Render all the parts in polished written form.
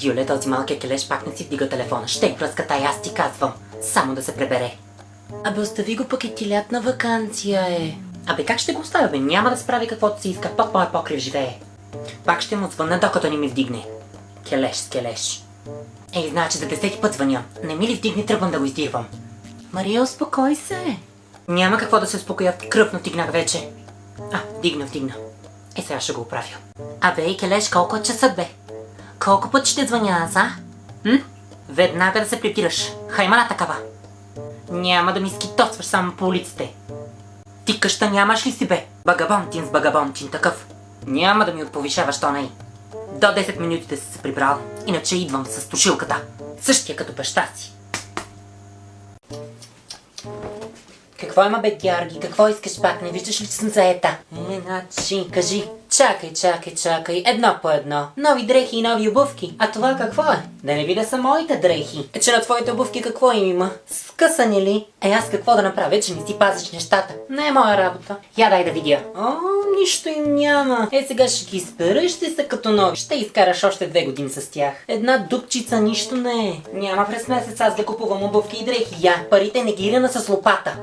Юле, този малкият келеш пак не си вдига телефона. Ще й пръската и аз ти казвам. Само да се пребере. Абе, остави го, пък е ти лятна ваканция е. Абе, как ще го оставя, бе? Няма да справи каквото си иска. Под моя покрив живее. Пак ще му звънна, докато не ми вдигне. Келеш с келеш. Ей, значи за 10 път звъня. Не ми ли вдигне, тръгвам да го издирвам. Мария, успокой се. Няма какво да се успокоя, кръвно тигнах вече. Вдигна. Сега ще го оправя. Абе, келеш, колко е часът, бе? Колко път ще звъня аз, а? Веднага да се прибираш. Хаймана такава. Няма да ми скитосваш само по улиците. Ти къща нямаш ли си, бе? Багабонтин с багабонтин такъв. Няма да ми отповишаваш тона. До 10 минути да си се прибрал, иначе идвам с тушилката. Същия като баща си. Какво има, бе, Георги? Какво искаш пак? Не виждаш ли, че съм заета? Значи, кажи. Чакай. Едно по едно. Нови дрехи и нови обувки. А това какво е? Да не би да са моите дрехи. Че на твоите обувки какво им има? Скъсани ли? Аз какво да направя, че не си пазиш нещата? Не е моя работа. Я дай да видя. Нищо им няма. Сега ще ги спера и ще са като нови. Ще изкараш още 2 години с тях. Една дупчица нищо не е. Няма през месец аз да купувам обувки и дрехи. Парите не ги рина с лопата.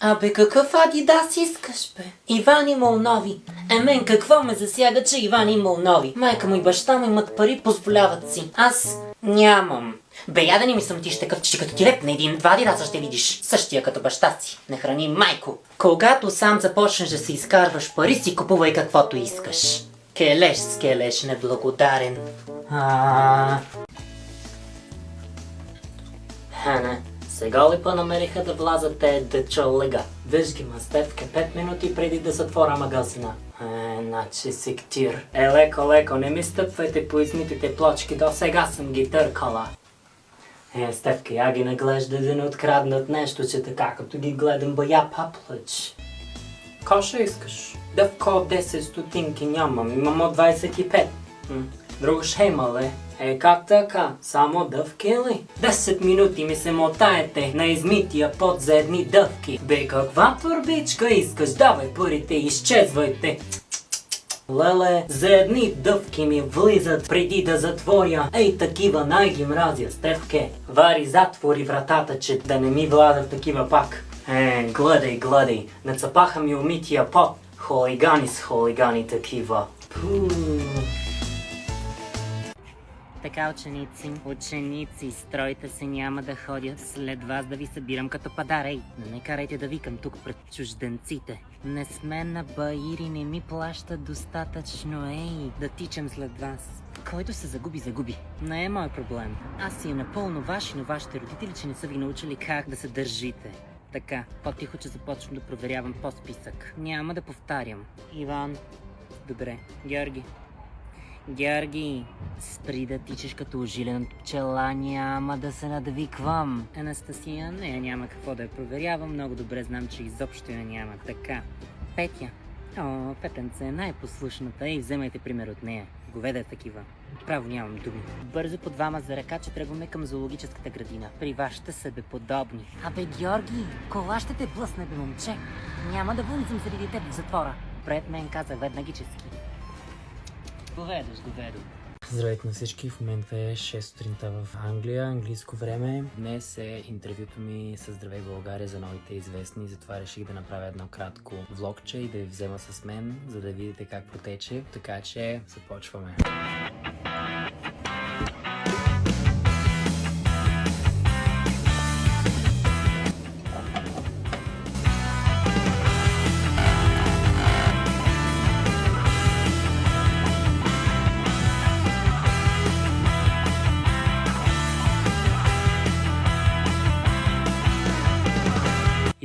Абе, какъв Адидас искаш, бе? Иван имал нови. Мен какво ме засяга, че Иван имал нови? Майка му и баща му имат пари, позволяват си. Аз нямам. Бе, я да не ми самотиш такъв, че като ти лепне 1-2 Адидаса ще видиш. Същия като баща си. Не храни майко. Когато сам започнеш да си изкарваш пари, си купувай каквото искаш. Келеш с келеш, неблагодарен. Хана. Сега ли понамериха да влязат те дечолега? Виж ги, Стефка, 5 минути преди да затворя магазина. Значи сектир. Леко, не ми стъпвайте по измитите плочки, до сега съм ги търкала. Стефка, я ги наглежда да не откраднат нещо, че така, като ги гледам бая паплъч. Ко ще искаш? Дъвко 10 стотинки нямам, имам от 25. Друго ще има ли? Как така? Само дъвки ли? 10 минути ми се мотаете на измития пот за едни дъвки. Бе, каква турбичка искаш? Давай парите и изчезвайте. Леле, за едни дъвки ми влизат преди да затворя. Такива най-ги мразя, Стефке. Вари, затвори вратата, че да не ми влязат такива пак. Гледай. Нацапаха ми умития пот. Холигани с холигани такива. Така, ученици, стройте се, няма да ходя след вас да ви събирам като падар. Не карайте да викам тук пред чужденците. Не сме на баири, не ми плащат достатъчно, да тичам след вас. Който се загуби. Не е мой проблем. Аз си е напълно ваши, но вашите родители, че не са ви научили как да се държите. Така, по-тихо, че започвам да проверявам по списък. Няма да повтарям. Иван. Добре. Георги, спри да тичаш като ожилен от пчела, няма да се надвиквам. Анастасия, няма какво да я проверявам, много добре знам, че изобщо я няма. Така, Петя. Петенце е най-послушната и вземайте пример от нея. Говеда е такива. Право нямам думи. Бързо по двама за ръка, че тръгваме към зоологическата градина. При вас ще са себеподобни. Абе, Георги, кола ще те блъсне, бе, момче. Няма да влизам заради теб в затвора. Пред мен каза веднагически. Говедо. Здравейте на всички, в момента е 6 сутринта в Англия, английско време. Днес е интервюто ми с Здравей България за новите известни, затова реших да направя едно кратко влогче и да ви взема с мен, за да видите как протече, така че започваме.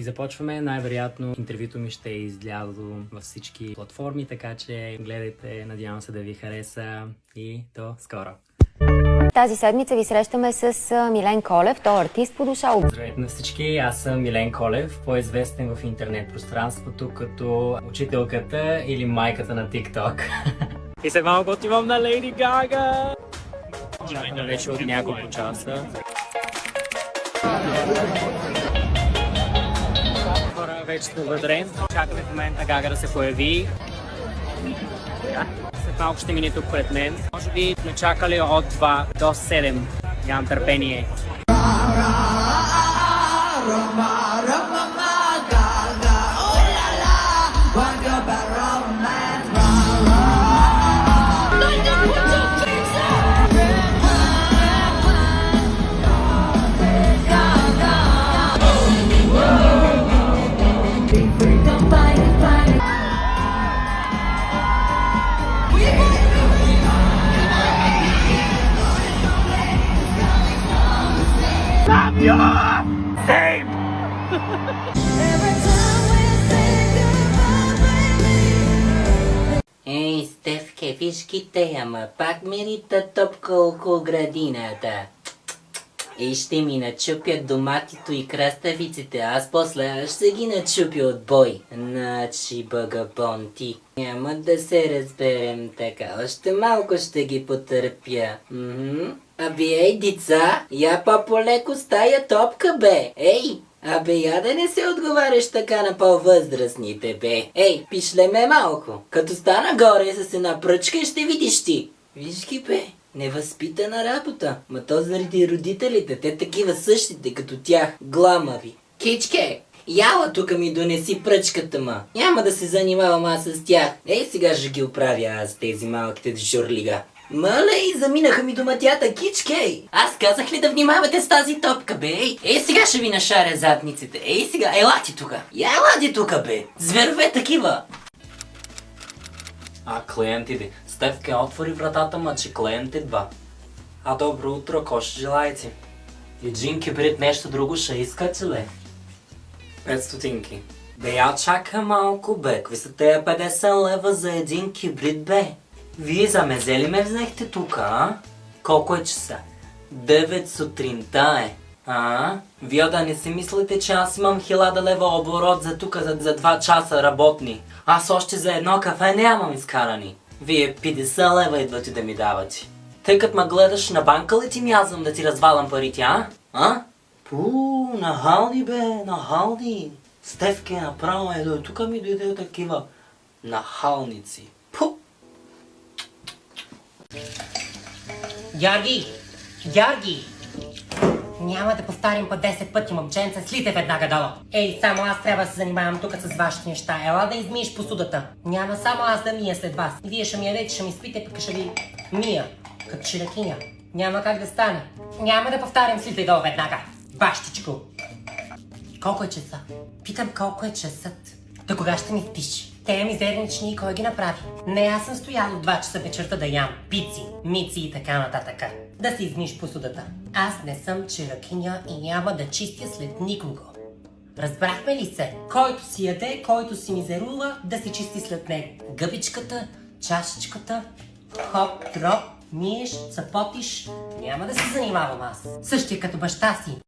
Започваме. Най-вероятно интервюто ми ще е излязло във всички платформи, така че гледайте, надявам се да ви хареса и до скоро! Тази седмица ви срещаме с Милен Колев, той е артист по душа. Здравейте на всички, аз съм Милен Колев, по-известен в интернет пространството като учителката или майката на TikTok. И след малко отивам на Лейди Гага! Чакаме вече от няколко часа. Вече сме вътре. Чакаме в момента Гага да се появи. Малко ще мине тук пред мен. Може би сме чакали от 2 до 7. Нямам търпение. Ей, Стефке, виж ги те, ама пак мерита топка около градината. И ще ми начупят доматито и краставиците, аз после ще ги начупя от бой. Значи, багабонти. Няма да се разберем така, още малко ще ги потърпя. Абе, ей, деца, я по-полеко с тая топка, бе. Ей, абе, я да не се отговаряш така на по-възрастните, бе. Ей, пишле ме малко. Като стана горе с една пръчка, ще видиш ти. Виж ги, бе. Невъзпитана работа. Ма то заради родителите, те такива същите, като тях. Гламави. Кичке, яла тука ми донеси пръчката, ма. Няма да се занимавам аз с тях. Ей, сега ще ги оправя аз тези малките дежурлига. Малей, заминаха ми доматята, кичке! Аз казах ли да внимавате с тази топка, бе? Ей, сега ще ви нашаря задниците. Ей, сега, елати тука. Елади тука, бе. Зверове такива. Клиентите. Стефке, отвори вратата, ма че клиент идва. Добро утро, ко ще желаете? Един кибрид, нещо друго ще искате ли? 5 стотинки. Бе, я чака малко, бе. Какви са тея 50 лева за един кибрид, бе? Вие за мезе ли ме взехте тук, а? Колко е часа? 9 сутринта е. Вие да не си мислите, че аз имам 1000 лева оборот за тук за 2 часа работни. Аз още за едно кафе нямам изкарани. Вие 50 лева идвате да ми давате. Тъй като ме гледаш на банка ли ти мязвам да ти развалям парите, а? Нахалди, бе, нахалди. Стефке, направо е, тук ми дойде такива нахалници. Георги! Няма да повтарям по 10 пъти, момченца, слите веднага долу. Ей, само аз трябва да се занимавам тук с вашите неща. Ела да измиеш посудата. Няма само аз да мия след вас. Вие ще ми ядете, ще ми спите, пък ще ви мия. Като чиракиня. Няма как да стане. Няма да повтарям слите долу веднага. Бащичко. Колко е часа? Питам колко е часът. До кога ще ми спиш? Те мизернични, кой ги направи? Не, аз съм стоял от 2 часа вечерта да ям пици, мици и така нататък. Да си измиш посудата. Аз не съм чиракиня и няма да чистя след никого. Разбрахме ли се? Който си яде, който си мизерува, да си чисти след него. Гъбичката, чашечката, хоп, дроп, миеш, цапотиш. Няма да се занимавам аз. Същия като баща си.